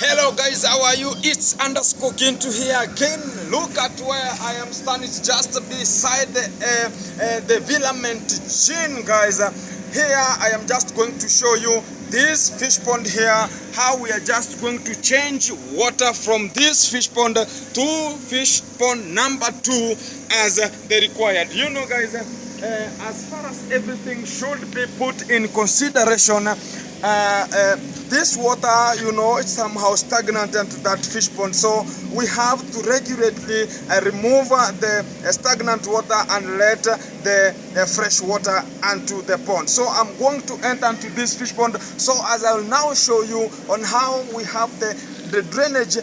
Hello guys, how are you? It's underscore Kintu here again. Look at where I am standing. It's just beside the filament gin, guys. Here I am just going to show you this fish pond here, how we are just going to change water from this fish pond to fish pond number 2 as they required. You know guys, as far as everything should be put in consideration, this water, you know, it's somehow stagnant into that fish pond, so we have to regularly remove the stagnant water and let the fresh water into the pond. So I'm going to enter into this fish pond, so as I will now show you on how we have the drainage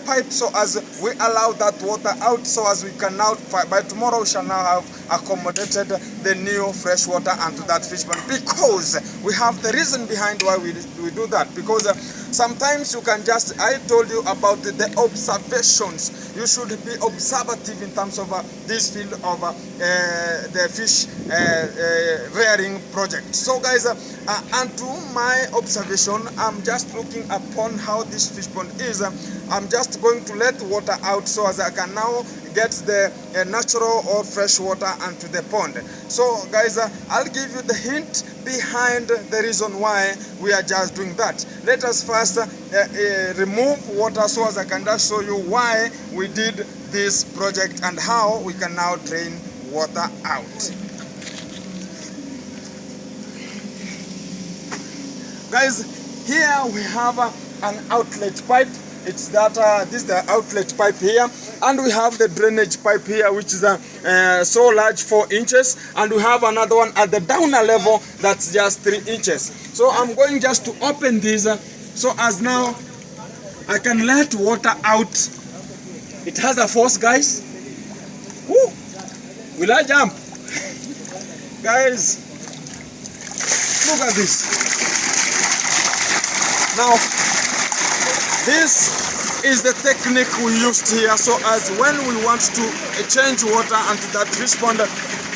pipe, so as we allow that water out, so as we can now, by tomorrow we shall now have accommodated the new fresh water into that fish pond, because we have the reason behind why we do that. Because sometimes you can just, I told you about the observations. You should be observative in terms of this field of the fish rearing project. So guys, and to my observation, I'm just looking upon how this fish pond is. I'm just going to let water out, so as I can now get the natural or fresh water into the pond. So guys, I'll give you the hint behind the reason why we are just doing that. Let us first remove water, so as I can just show you why we did this project and how we can now drain water out. Guys, here we have an outlet pipe. It's that this is the outlet pipe here, and we have the drainage pipe here, which is so large, 4 inches, and we have another one at the downer level that's just 3 inches. So I'm going just to open this, so as now I can let water out. It has a force, guys. Woo! Will I jump? Guys, look at this. Now, this is the technique we used here, so as when we want to change water into that fish pond,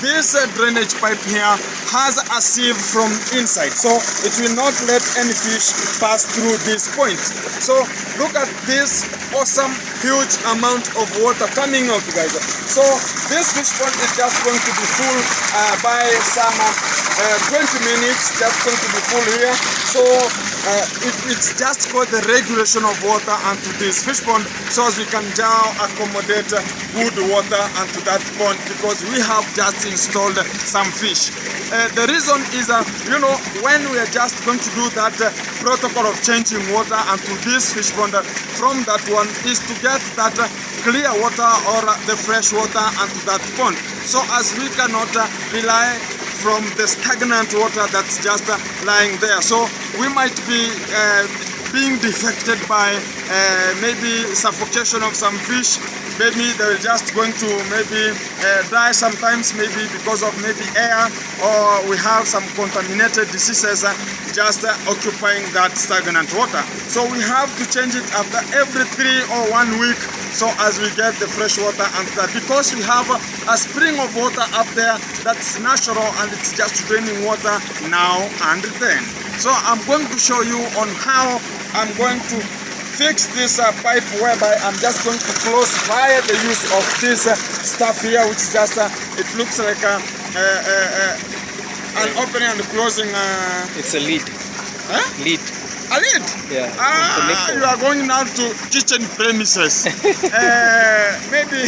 this drainage pipe here has a sieve from inside, so it will not let any fish pass through this point. So look at this awesome huge amount of water coming out, guys. So this fish pond is just going to be full by some 20 minutes, just going to be full here. So it's just for the regulation of water into this fish pond, so as we can now accommodate good water into that pond, because we have just installed some fish. The reason is you know, when we are just going to do that protocol of changing water into this fish pond, from that one is to get that clear water or the fresh water into that pond, so as we cannot rely from the stagnant water that's just lying there. So we might be being defected by maybe suffocation of some fish. Maybe they're just going to maybe die sometimes, maybe because of maybe air, or we have some contaminated diseases just occupying that stagnant water. So we have to change it after every 3 or 1 week, so as we get the fresh water and that, because we have a spring of water up there that's natural, and it's just draining water now and then. So I'm going to show you on how I'm going to fix this pipe, whereby I'm just going to close via the use of this stuff here, which is just it looks like an opening and closing. It's a lid. Huh? Lid. A lid? Yeah. You are going now to kitchen premises. Maybe,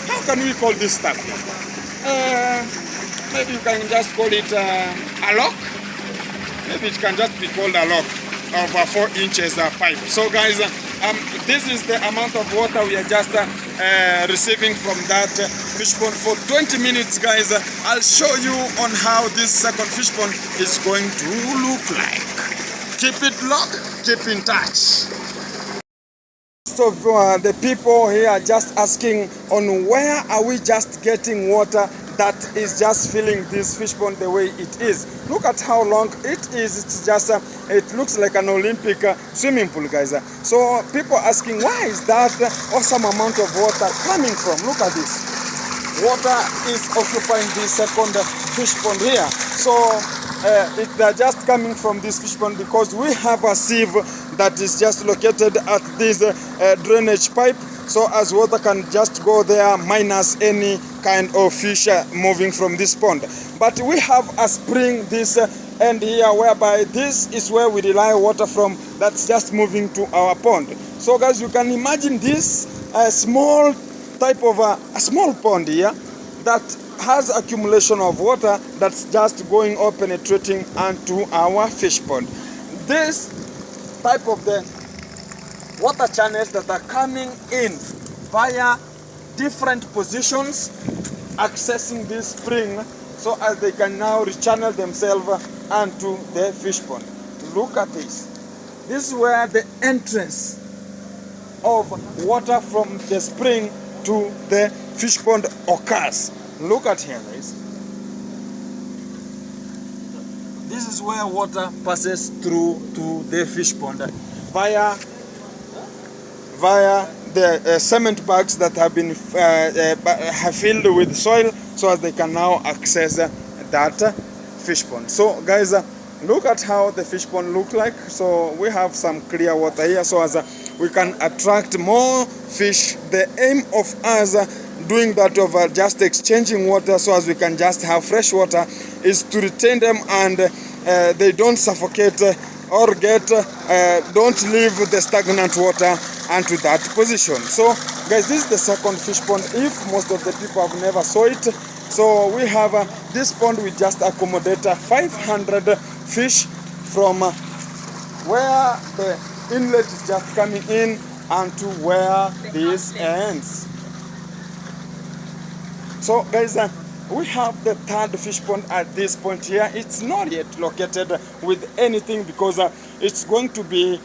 how can we call this stuff? Maybe you can just call it a lock. Maybe it can just be called a lock of a 4 inches pipe. So guys, this is the amount of water we are just receiving from that fish pond for 20 minutes, guys. I'll show you on how this second fish pond is going to look like. Keep it locked, keep in touch. So the people here are just asking on where are we just getting water that is just filling this fish pond the way it is. Look at how long it is. It's just it looks like an Olympic swimming pool, guys. So people asking, where is that awesome amount of water coming from? Look at this. Water is occupying the second fish pond here. So they're just coming from this fish pond because we have a sieve that is just located at this drainage pipe, so as water can just go there minus any kind of fish moving from this pond. But we have a spring this end here, whereby this is where we rely water from that's just moving to our pond. So guys, you can imagine this small type of a small pond here that has accumulation of water that's just going or penetrating onto our fish pond. This type of the water channels that are coming in via different positions, accessing this spring, so as they can now rechannel themselves onto the fish pond. Look at this. This is where the entrance of water from the spring to the fish pond occurs. Look at here, guys. This is where water passes through to the fish pond via the cement bags that have been filled with soil, so as they can now access that fish pond. So guys, look at how the fish pond look like. So we have some clear water here, so as we can attract more fish. The aim of us doing that of just exchanging water, so as we can just have fresh water, is to retain them and they don't suffocate or don't leave the stagnant water onto that position. So guys, this is the second fish pond, if most of the people have never saw it. So we have this pond, we just accommodate 500 fish from where the inlet is just coming in and to where this ends. So guys, we have the third fish pond at this point here. It's not yet located with anything because it's going to be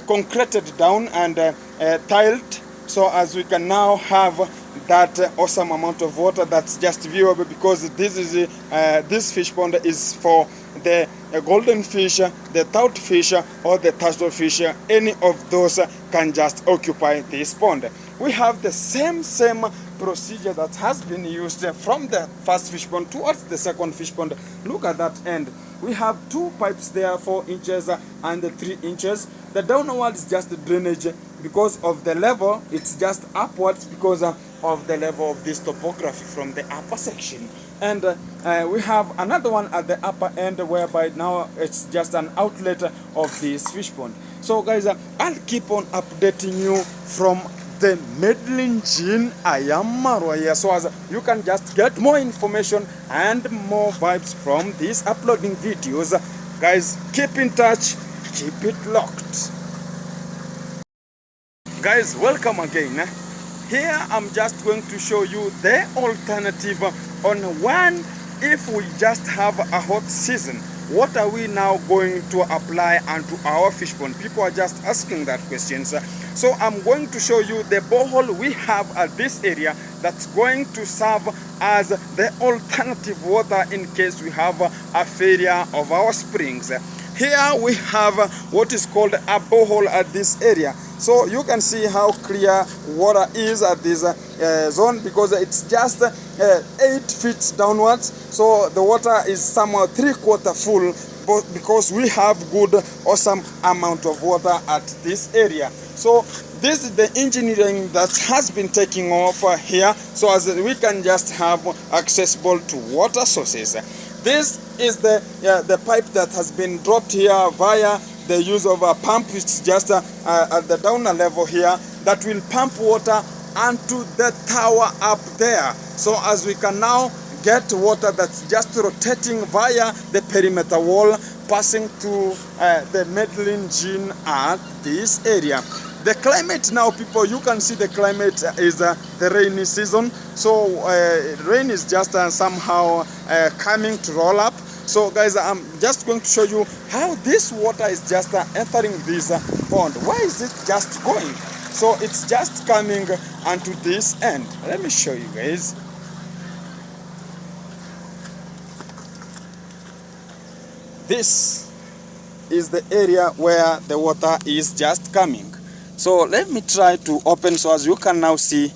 concreted down and tiled, so as we can now have that awesome amount of water that's just viewable, because this fish pond is for the golden fish, the trout fish, or the turtle fish. Any of those can just occupy this pond. We have the same procedure that has been used from the first fish pond towards the second fish pond. Look at that end. We have two pipes there, 4 inches and 3 inches. The downward is just the drainage because of the level. It's just upwards because of the level of this topography from the upper section. And we have another one at the upper end, whereby now it's just an outlet of this fish pond. So guys, I'll keep on updating you from the Medellin Gene. I am Marwa here, so as you can just get more information and more vibes from these uploading videos. Guys, keep in touch, keep it locked. Guys, welcome again. Here I'm just going to show you the alternative on when, if we just have a hot season, what are we now going to apply onto our fish pond? People are just asking that question. So I'm going to show you the borehole we have at this area that's going to serve as the alternative water in case we have a failure of our springs. Here we have what is called a borehole at this area. So you can see how clear water is at this zone, because it's just 8 feet downwards. So the water is somewhere 3/4 full, but because we have good, awesome amount of water at this area. So this is the engineering that has been taking off here, so as we can just have accessible to water sources. This is the pipe that has been dropped here via the use of a pump. It's just at the downer level here that will pump water onto the tower up there, so as we can now get water that's just rotating via the perimeter wall, passing through the Medellin Gene at this area. The climate now, people, you can see the climate is the rainy season. So rain is just somehow coming to roll up. So guys, I'm just going to show you how this water is just entering this pond. Why is it just going? So it's just coming onto this end. Let me show you guys. This is the area where the water is just coming. So let me try to open, so as you can now see,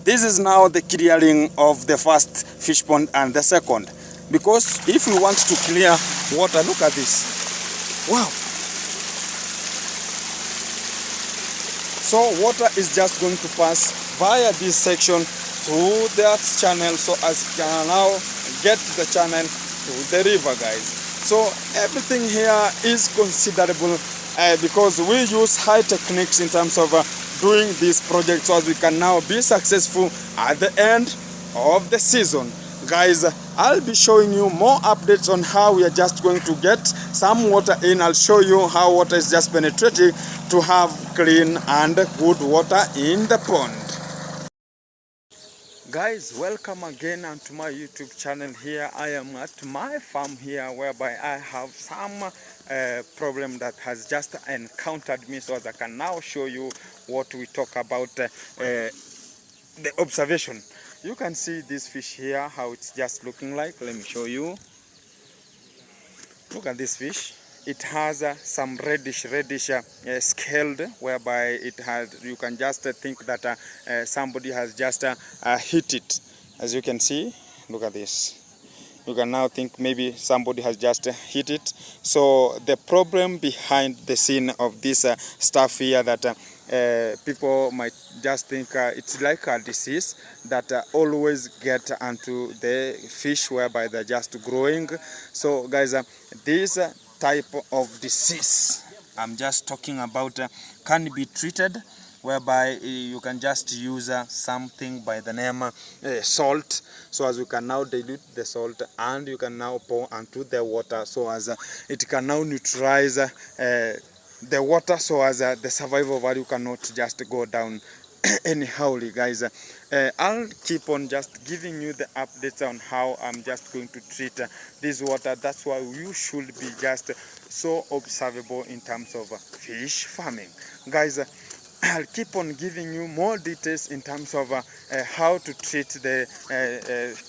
this is now the clearing of the first fish pond and the second. because if we want to clear water, look at this. Wow. So water is just going to pass via this section to that channel, so as it can now get the channel to the river, guys. So everything here is considerable because we use high techniques in terms of doing this project, so as we can now be successful at the end of the season. Guys, I'll be showing you more updates on how we are just going to get some water in. I'll show you how water is just penetrating to have clean and good water in the pond. Guys, welcome again onto my YouTube channel. Here I am at my farm here, whereby I have some problem that has just encountered me, so as I can now show you what we talk about the observation. You can see this fish here, how it's just looking like. Let me show you. Look at this fish. It has some reddish scaled, whereby it has, you can just think that somebody has just hit it. As you can see, look at this. You can now think maybe somebody has just hit it. So the problem behind the scene of this stuff here, that people might just think it's like a disease that always get onto the fish, whereby they're just growing. So guys, this type of disease I'm just talking about can be treated, whereby you can just use something by the name salt, so as you can now dilute the salt and you can now pour onto the water, so as it can now neutralize the water, so as the survival value cannot just go down anyhow, guys. I'll keep on just giving you the updates on how I'm just going to treat this water. That's why you should be just so observable in terms of fish farming, guys. I'll keep on giving you more details in terms of how to treat the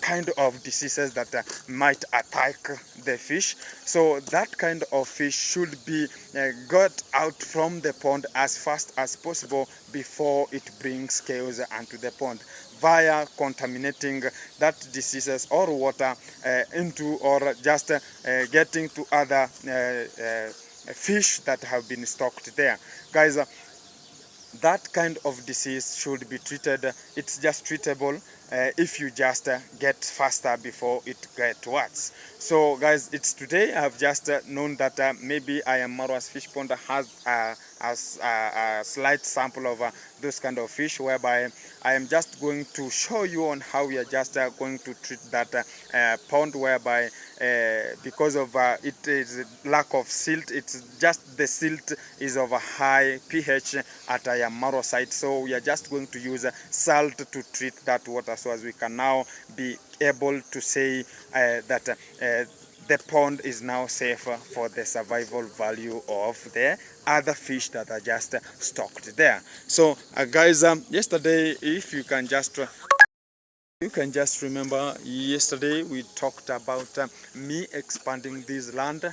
kind of diseases that might attack the fish. So that kind of fish should be got out from the pond as fast as possible before it brings chaos onto the pond, via contaminating that diseases or water into, or just getting to other fish that have been stocked there, guys. That kind of disease should be treated. It's just treatable if you just get faster before it gets worse. So guys, it's today I've just known that maybe marwa's fish pond has a slight sample of those kind of fish, whereby I am just going to show you on how we are just going to treat that pond, whereby because of it is lack of silt, it's just the silt is of a high pH at marwa site, so we are just going to use salt to treat that water, so as we can now be able to say that the pond is now safe for the survival value of the other fish that are just stocked there. So guys, yesterday, if you can just remember, yesterday we talked about me expanding this land,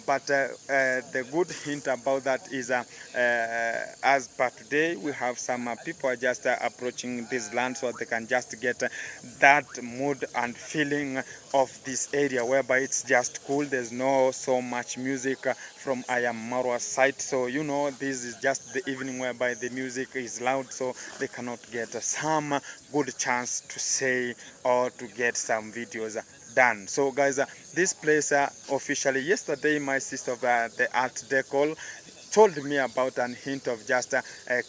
but the good hint about that is as per today, we have some people are just approaching this land, so they can just get that mood and feeling of this area, whereby it's just cool. There's no so much music from marwa's site, so you know, this is just the evening whereby the music is loud, so they cannot get some good chance to say or to get some videos done. So guys, this place officially yesterday, my sister of the art decor told me about an hint of just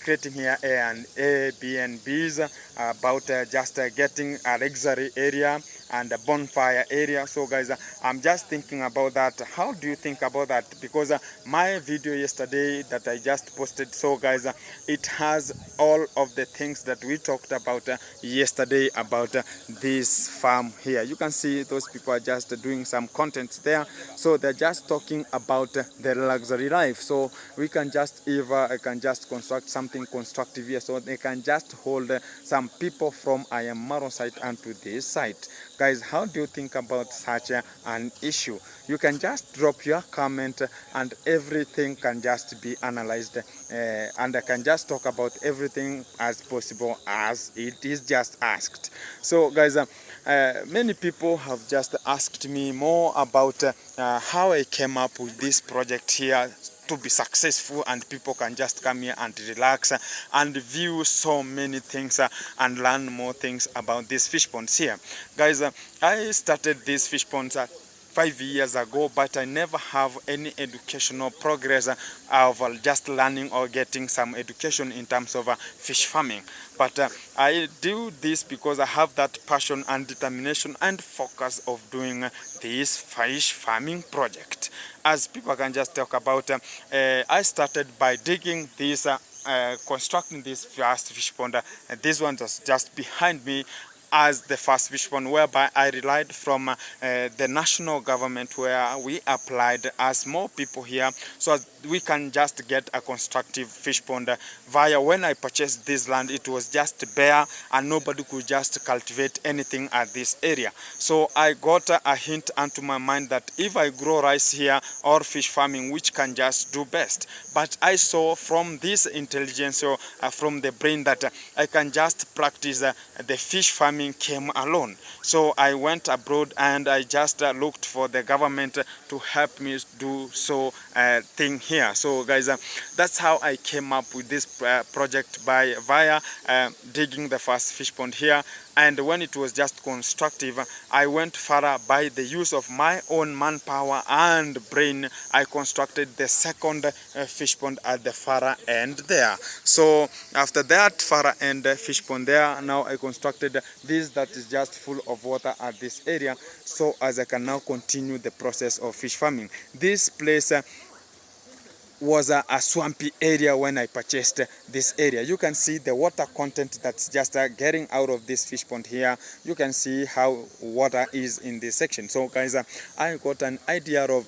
creating here an Airbnbs, about just getting a luxury area and a bonfire area. So guys, I'm just thinking about that. How do you think about that? Because my video yesterday that I just posted, so guys, it has all of the things that we talked about yesterday about this farm here. You can see those people are just doing some content there, so they're just talking about the luxury life. So we can just, if I can just construct something constructive here, so they can just hold some people from marwa site onto this site. Guys, how do you think about such an issue? You can just drop your comment and everything can just be analyzed, and I can just talk about everything as possible as it is just asked. So guys, many people have just asked me more about how I came up with this project here to be successful, and people can just come here and relax and view so many things and learn more things about these fish ponds here. Guys, I started these fish ponds 5 years ago, but I never have any educational progress of just learning or getting some education in terms of fish farming. But I do this because I have that passion and determination and focus of doing this fish farming project. As people can just talk about, I started by digging this, constructing this first fish pond. This one was just behind me as the first fish pond, whereby I relied from the national government, where we applied as more people here so as we can just get a constructive fish pond via. When I purchased this land, it was just bare and nobody could just cultivate anything at this area. So I got a hint onto my mind that if I grow rice here or fish farming, which can just do best. But I saw from this intelligence, or from the brain, that I can just practice the fish farming came alone. So I went abroad and I just looked for the government to help me do so thing here. So guys, that's how I came up with this project, via digging the first fish pond here. And when it was just constructive, I went further by the use of my own manpower and brain. I constructed the second fish pond at the far end there. So after that far end fish pond there, now I constructed this that is just full of water at this area, so as I can now continue the process of fish farming. This place was a swampy area when I purchased this area. You can see the water content that's just getting out of this fish pond here. You can see how water is in this section. So guys, I got an idea of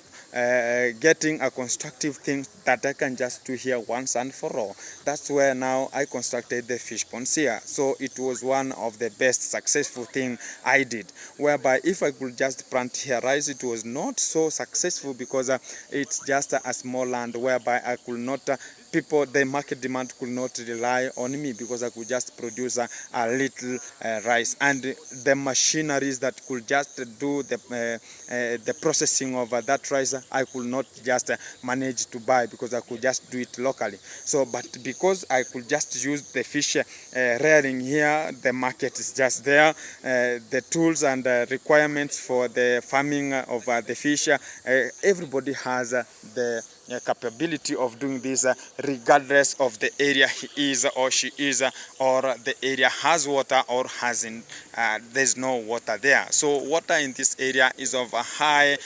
getting a constructive thing that I can just do here once and for all. That's where now I constructed the fish ponds here. So it was one of the best successful thing I did, whereby if I could just plant here rice, it was not so successful because it's just a small land whereby I could not the market demand could not rely on me, because I could just produce a little rice, and the machineries that could just do the processing of that rice, I could not just manage to buy, because I could just do it locally. So, but because I could just use the fish rearing here, the market is just there. The tools and requirements for the farming of the fish, everybody has the capability of doing this, regardless of the area he is or she is, or the area has water or hasn't. There's no water there. So water in this area is of a high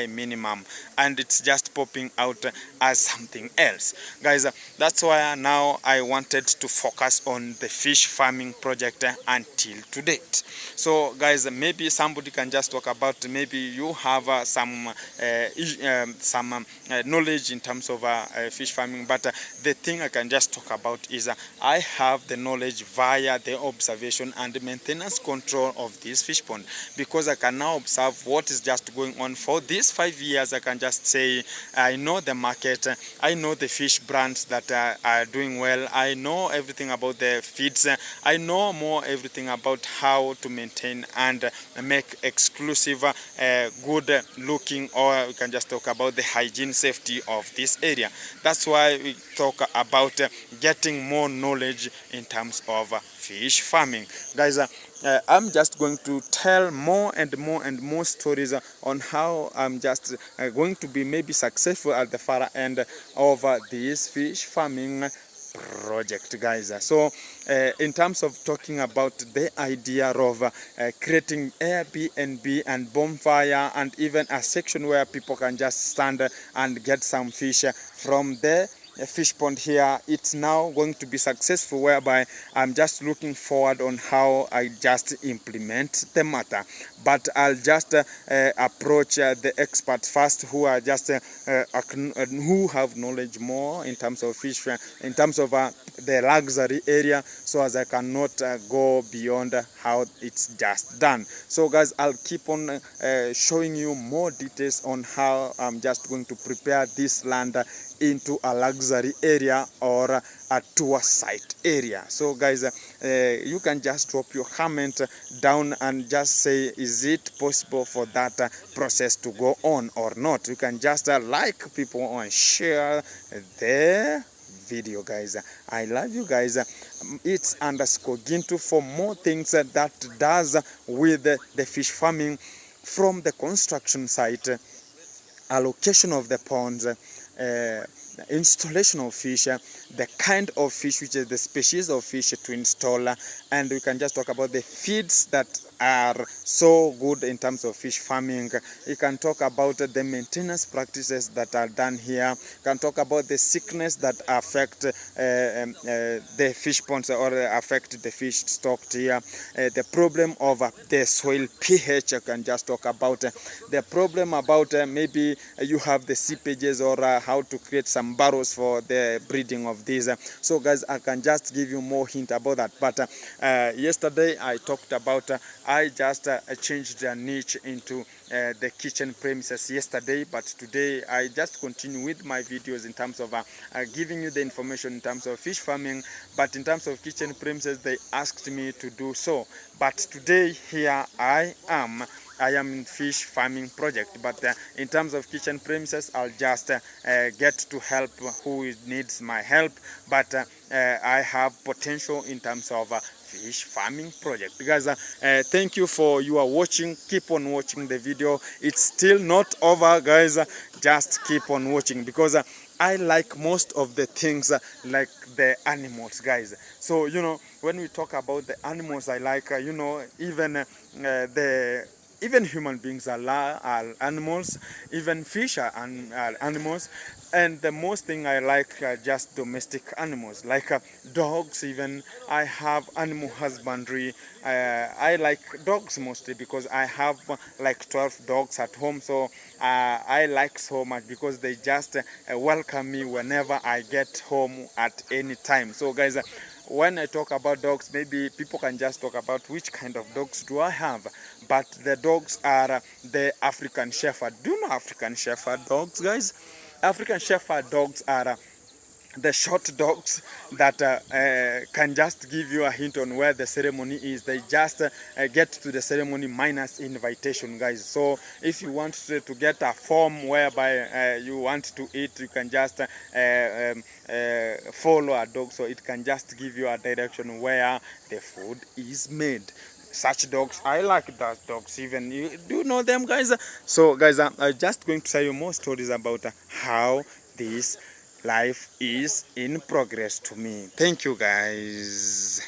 minimum, and it's just popping out as something else. Guys, that's why now I wanted to focus on the fish farming project until to date. So guys, maybe somebody can just talk about, maybe you have some knowledge in terms of fish farming, but the thing I can just talk about is I have the knowledge via the observation and maintenance control of this fish pond, because I can now observe what is just going on. For these 5 years, I can just say I know the market, I know the fish brands that are doing well, I know everything about the feeds, I know more everything about how to maintain and make exclusive, good looking, or we can just talk about the hygiene safety of this area. That's why we talk about getting more knowledge in terms of fish farming. Guys, I'm just going to tell more and more stories on how I'm just going to be maybe successful at the far end of this fish farming project, guys. So in terms of talking about the idea of creating Airbnb and bonfire, and even a section where people can just stand and get some fish from the fish pond here, it's now going to be successful, whereby I'm just looking forward on how I just implement the matter. But I'll just approach the experts first, who are just who have knowledge more in terms of fish, in terms of the luxury area, so as I cannot go beyond how it's just done. So guys, I'll keep on showing you more details on how I'm just going to prepare this land into a luxury area or a tour site area. So guys, you can just drop your comment down and just say, is it possible for that process to go on or not? You can just like people and share the video, guys. I love you guys. It's _Gintu for more things that does with the fish farming, from the construction site, allocation of the ponds, installation of fish, the kind of fish, which is the species of fish to install, and we can just talk about the feeds that are so good in terms of fish farming. You can talk about the maintenance practices that are done here. You can talk about the sickness that affect the fish ponds or affect the fish stocked here. The problem of the soil pH. You can just talk about the problem about maybe you have the seepages, or how to create some burrows for the breeding of these. So guys, I can just give you more hint about that. But yesterday I talked about I just changed the niche into the kitchen premises yesterday, but today I just continue with my videos in terms of giving you the information in terms of fish farming. But in terms of kitchen premises, they asked me to do so. But today here I am in fish farming project. But in terms of kitchen premises, I'll just get to help who needs my help. But I have potential in terms of fish farming project. Guys, thank you for your watching. Keep on watching the video. It's still not over, guys. Just keep on watching, because I like most of the things like the animals, guys. So when we talk about the animals, I like even human beings are animals, even fish are animals. And the most thing I like are just domestic animals, like dogs. Even I have animal husbandry. I like dogs mostly because I have like 12 dogs at home. So I like so much because they just welcome me whenever I get home at any time. So guys, when I talk about dogs, maybe people can just talk about which kind of dogs do I have. But the dogs are the African Shepherd. Do you know African Shepherd dogs, guys? African Shepherd dogs are the short dogs that can just give you a hint on where the ceremony is. They just get to the ceremony minus invitation, guys. So if you want to get a form whereby you want to eat, you can just follow a dog, so it can just give you a direction where the food is made. Such dogs, I like those dogs. Even you do know them, guys. So guys, I'm just going to tell you more stories about how this life is in progress to me. Thank you, guys.